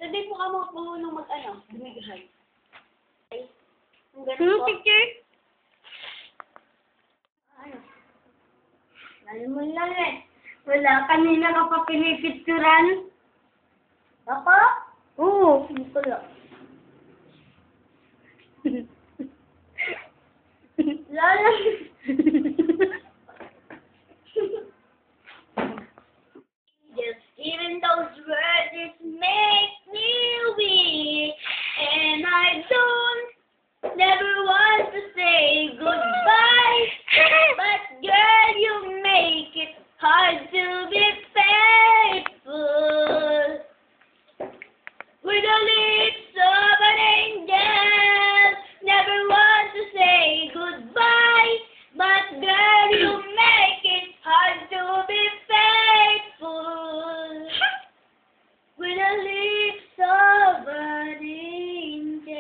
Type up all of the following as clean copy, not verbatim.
Sabi po ka mo nung mag-ano, dumigahan. Okay? Ang ganun po. Teacher? Ano? Alam mo lang eh. Wala, kanina ka pa pinipicturan. Ako? Oo, hindi ko lang. Lala. Just even those words just make me weak, and I don't never want to say goodbye. But girl, you make it hard to be faithful. With the lips of an angel, never want to say goodbye. But girl, you make it hard to be faithful. With the lips of an angel.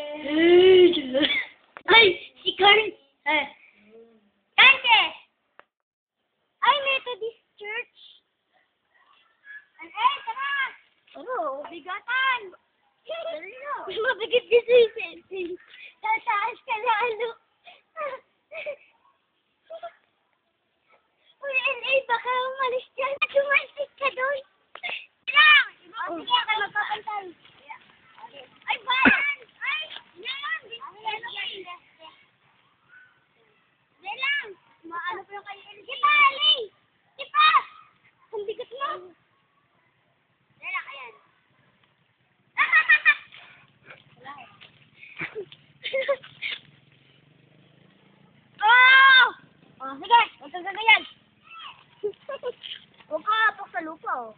Ay, si Karen. Kante! Ay, Methodist Church. Tara! Ano, bigatan. Mabigat kasi yung pencil. Tataas ka lalo. Uy, LA, baka umalis dyan. Tumalsik ka doon. Lang! O, sige, ako magpapantay. Ay, bayan! Ay, yan! Hindi lang! Maano pa yung kayo? Kita, LA! Kita! Ang bigat mo! Hindi lang, ayan. Oh! Oh, sige, huwag kang gagayan. Huwag ka hapak sa lupa, oh.